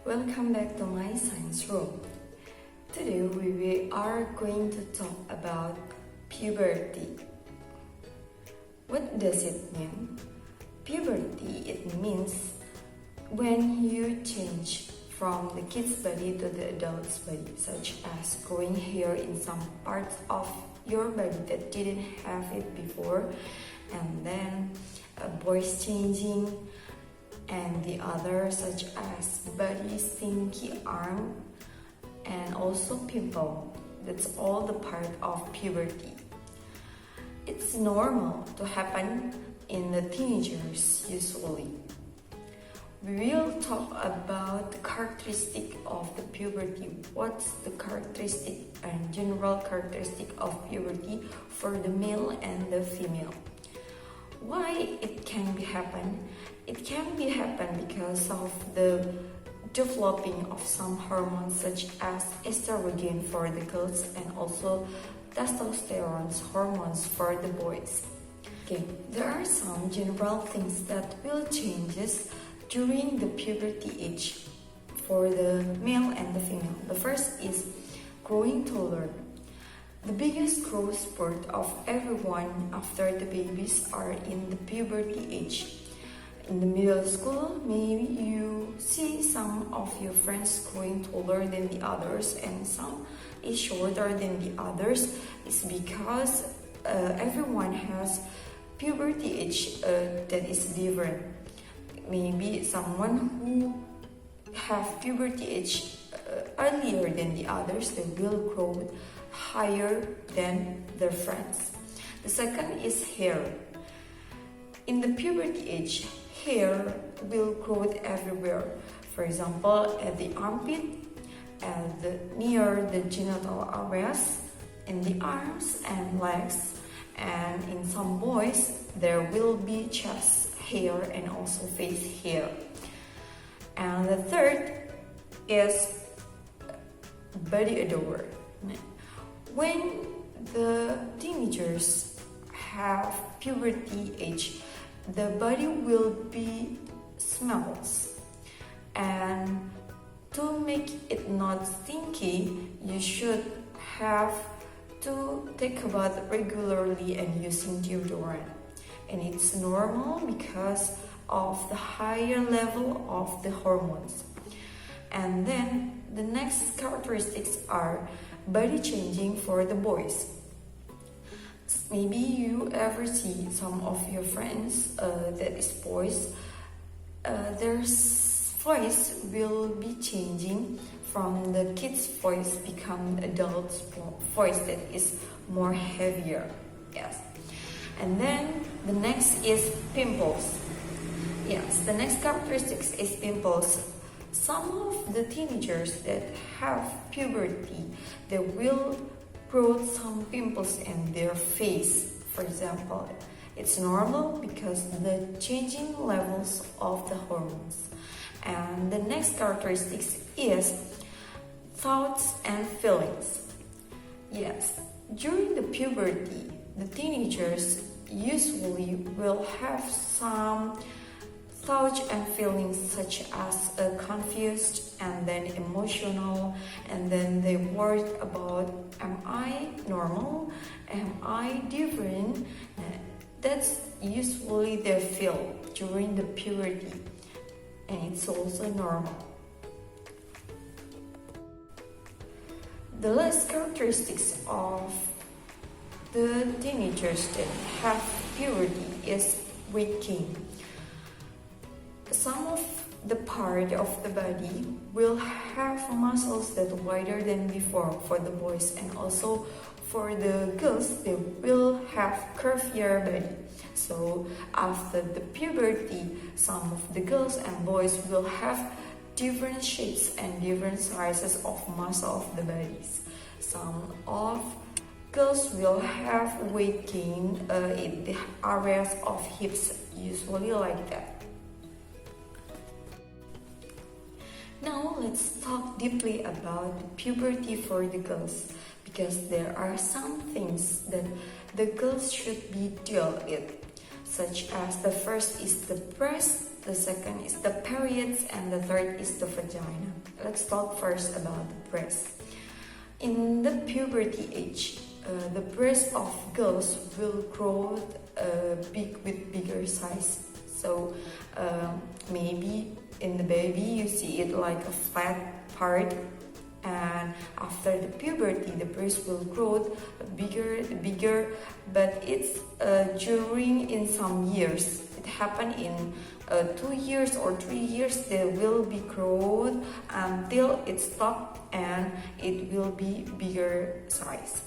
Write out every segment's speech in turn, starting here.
Welcome back to my science room. Today we are going to talk about puberty. What does it mean? Puberty, it means when you change from the kid's body to the adult's body, such as growing hair in some parts of your body that didn't have it before, and then a voice changing, and the other such as body stinky arm and also pimple. That's all the part of puberty. It's normal to happen in the teenagers usually. We will talk about the characteristic of the puberty. What's the characteristic and general characteristic of puberty for the male and the female? Why it can be happen? It can be happen because of the developing of some hormones such as estrogen for the girls and also testosterone hormones for the boys. Okay, there are some general things that will changes during the puberty age for the male and the female. The first is growing taller. The biggest growth spurt of everyone after the babies are in the puberty age. In the middle school, maybe you see some of your friends growing taller than the others and some is shorter than the others. It's because everyone has puberty age that is different. Maybe someone who have puberty age earlier than the others, they will grow higher than their friends. The second is hair. In the puberty age, hair will grow everywhere. For example, at the armpit, near the genital areas, in the arms and legs, and in some boys, there will be chest hair and also face hair. And the third is body odor. When the teenagers have puberty age, the body will be smells, and to make it not stinky, you should have to take a bath regularly and using deodorant. And it's normal because of the higher level of the hormones. And then the next characteristics are body changing for the boys. Maybe you ever see some of your friends that is boys, their voice will be changing from the kid's voice become adult's voice that is more heavier. Yes. And then the next is pimples. Yes, the next characteristics is pimples. Some of the teenagers that have puberty, they will grow some pimples in their face, for example. It's normal because the changing levels of the hormones. And the next characteristics is thoughts and feelings. Yes, during the puberty, the teenagers usually will have some thoughts and feelings such as confused and then emotional, and then they worry about, am I normal? Am I different? That's usually they feel during the puberty, and it's also normal. The last characteristics of the teenagers that have puberty is weight gain. Some of the part of the body will have muscles that are wider than before for the boys, and also for the girls they will have curvier body. So after the puberty, some of the girls and boys will have different shapes and different sizes of muscle of the bodies. Some of girls will have weight gain in the areas of hips, usually like that. Now let's talk deeply about puberty for the girls, because there are some things that the girls should be dealt with, such as the first is the breast the second is the periods, and the third is the vagina. Let's talk first about the breast. In the puberty age, the breast of girls will grow with bigger size. So maybe in the baby you see it like a flat part, and after the puberty the breast will grow bigger, but it's during in some years. It happen in 2 years or 3 years, there will be growth until it stops and it will be bigger size,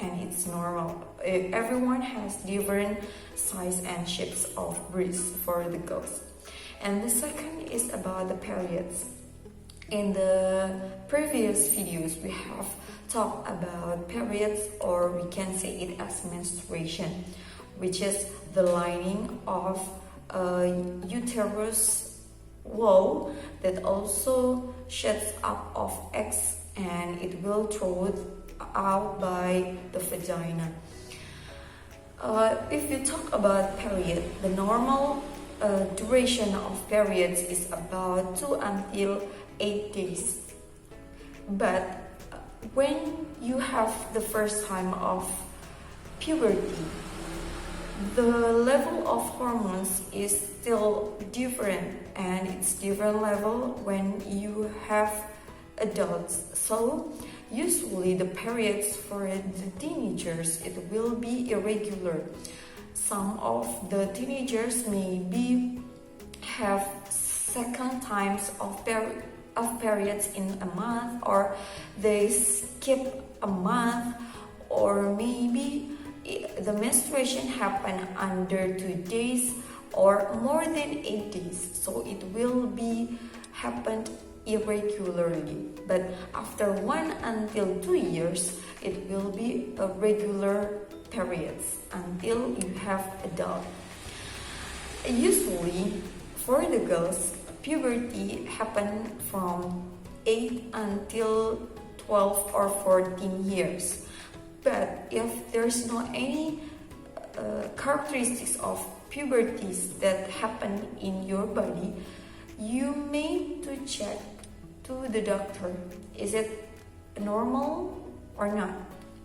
and it's normal. Everyone has different size and shapes of breast for the girls. And the second is about the periods. In the previous videos we have talked about periods, or we can say it as menstruation, which is the lining of uterus wall that also sheds up of eggs, and it will throw out by the vagina. If you talk about period, the normal duration of periods is about 2 until 8 days. But when you have the first time of puberty, the level of hormones is still different, and it's different level when you have adults. So usually the periods for the teenagers, it will be irregular. Some of the teenagers maybe have second times of periods in a month, or they skip a month, or maybe the menstruation happen under 2 days or more than 8 days. So it will be happened irregularly, but after 1 until 2 years it will be a regular periods until you have adult. Usually for the girls, puberty happen from 8 until 12 or 14 years. But if there's no any characteristics of puberties that happen in your body, you may to check to the doctor. Is it normal or not?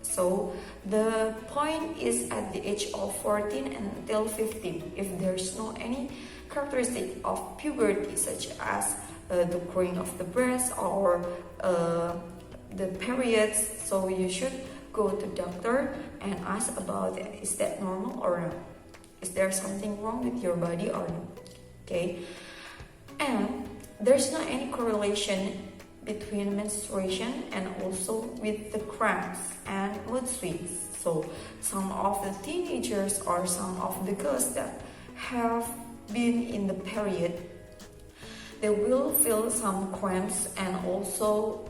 So the point is at the age of 14 until 15. If there's no any characteristic of puberty, such as the growing of the breast or the periods, so you should go to doctor and ask about it. Is that normal or not? Is there something wrong with your body or not? Okay, and there's not any correlation between menstruation and also with the cramps and mood swings. So some of the teenagers or some of the girls that have been in the period, they will feel some cramps and also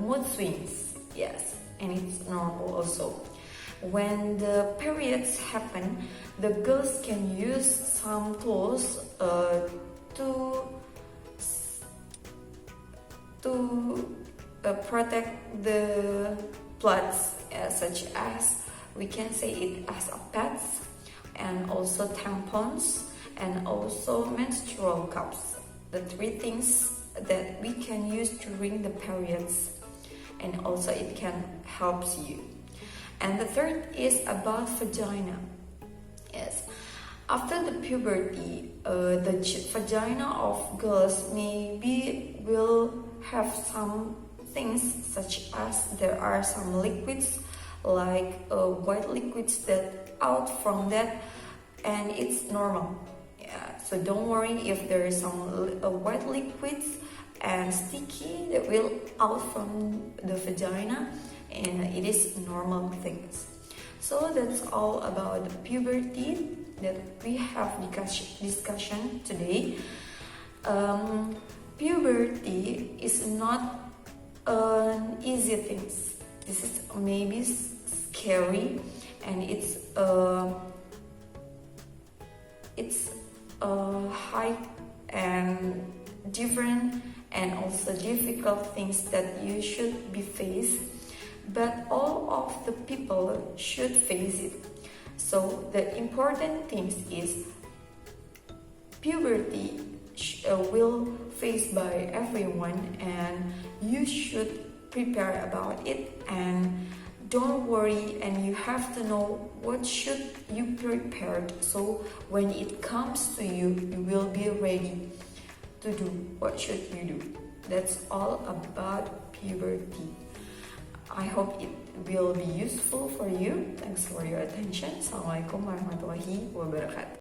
mood swings. Yes, and it's normal also. When the periods happen, the girls can use some tools to protect the bloods, such as we can say it as a pads, and also tampons, and also menstrual cups. The 3 things that we can use during the periods, and also it can help you. And the third is about vagina. Yes, after the puberty, the vagina of girls maybe will have some things, such as there are some liquids like white liquids that out from that, and it's normal. Yeah, so don't worry if there is some white liquids and sticky that will out from the vagina, and it is normal things. So that's all about the puberty that we have discussion today. Puberty is not an easy thing. This is maybe scary, and it's high and different and also difficult things that you should be faced, but all of the people should face it. So the important thing is Puberty will faced by everyone, and you should prepare about it, and don't worry, and you have to know what should you prepared, so when it comes to you, you will be ready to do what should you do. That's all about puberty. I hope it will be useful for you. Thanks for your attention. Assalamualaikum warahmatullahi wabarakatuh.